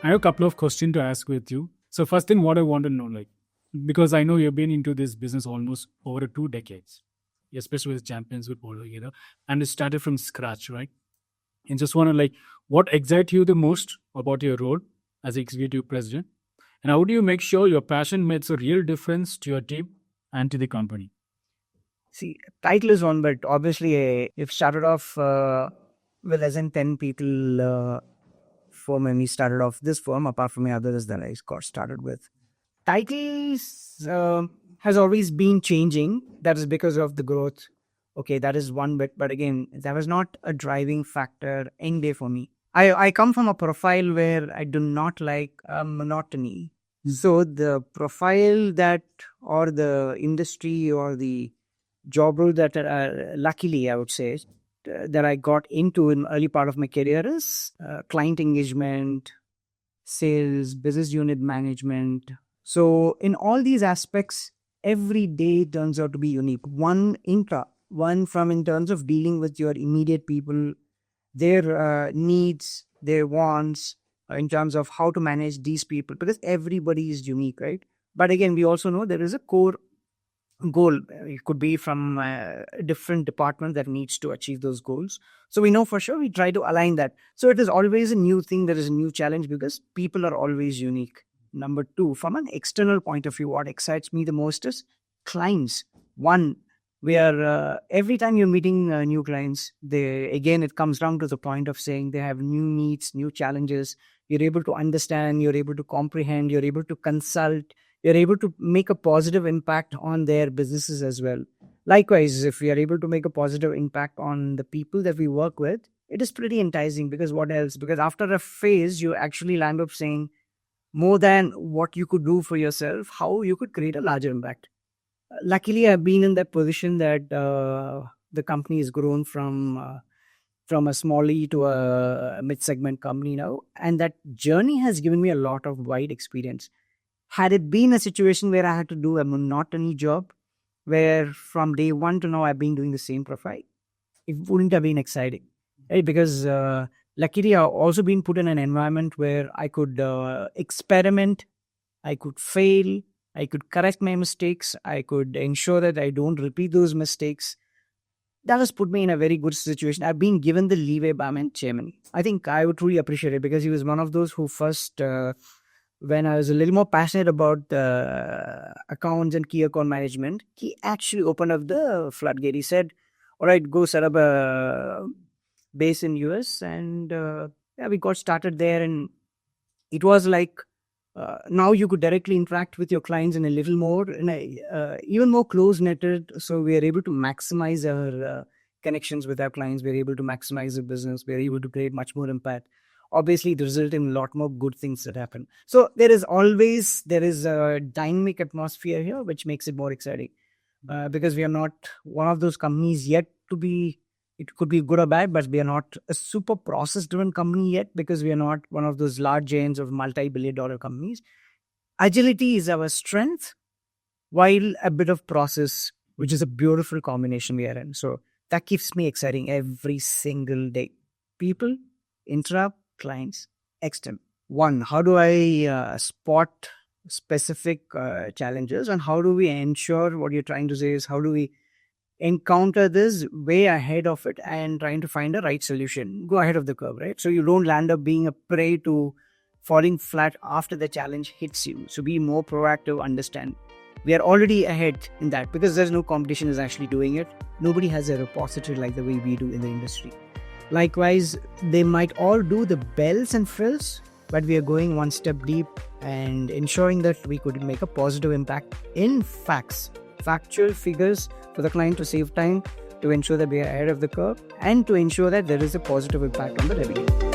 I have a couple of questions to ask with you. So first thing, what I want to know, like, because I know you've been into this business almost over 2 decades, especially with Champions with Polo, and it started from scratch, right? And just want to like, what excites you the most about your role as executive president, and how do you make sure your passion makes a real difference to your team and to the company? See, title is one, but obviously, you've started off with less than 10 people firm, and we started off this firm, apart from the others that I got started with. Titles has always been changing. That is because of the growth. Okay, that is one bit. But again, that was not a driving factor any day for me. I come from a profile where I do not like monotony. So the profile that, or the industry or the job role that luckily I would say that I got into in early part of my career is client engagement, sales, business unit management. So in all these aspects, every day turns out to be unique. One from in terms of dealing with your immediate people, their needs, their wants, in terms of how to manage these people, because everybody is unique, right? But again, we also know there is a core goal. It could be from a different department that needs to achieve those goals. So we know for sure, we try to align that. So it is always a new thing. There is a new challenge because people are always unique. Number two, from an external point of view, what excites me the most is clients. One, where every time you're meeting new clients, it comes down to the point of saying they have new needs, new challenges. You're able to understand, you're able to comprehend, you're able to consult, you're able to make a positive impact on their businesses as well. Likewise, if we are able to make a positive impact on the people that we work with, it is pretty enticing, because what else? Because after a phase, you actually land up saying more than what you could do for yourself, how you could create a larger impact. Luckily, I've been in that position that the company has grown from a small E to a mid-segment company now. And that journey has given me a lot of wide experience. Had it been a situation where I had to do a monotony job, where from day one to now I've been doing the same profile, it wouldn't have been exciting, right? Because luckily I've also been put in an environment where I could experiment, I could fail, I could correct my mistakes, I could ensure that I don't repeat those mistakes. That has put me in a very good situation. I've been given the leeway by my chairman. I think I would truly appreciate it, because he was one of those who first, when I was a little more passionate about accounts and key account management, he actually opened up the floodgate. He said, all right, go set up a base in US. And we got started there. And it was like, now you could directly interact with your clients in a little more, even more close-knitted. So we are able to maximize our connections with our clients. We're able to maximize the business. We're able to create much more impact. Obviously, it results in a lot more good things that happen. So there is a dynamic atmosphere here, which makes it more exciting. Because we are not one of those companies yet to be, it could be good or bad, but we are not a super process-driven company yet, because we are not one of those large giants of multi-billion-dollar companies. Agility is our strength, while a bit of process, which is a beautiful combination we are in. So that keeps me exciting every single day. People, interrupt, clients, extend. One, how do I spot specific challenges, and how do we ensure, what you're trying to say is, how do we encounter this way ahead of it and trying to find a right solution, go ahead of the curve, right? So you don't land up being a prey to falling flat after the challenge hits you. So be more proactive, understand. We are already ahead in that, because there's no competition is actually doing it. Nobody has a repository like the way we do in the industry. Likewise, they might all do the bells and frills, but we are going one step deep and ensuring that we could make a positive impact in factual figures, for the client to save time, to ensure that we are ahead of the curve, and to ensure that there is a positive impact on the revenue.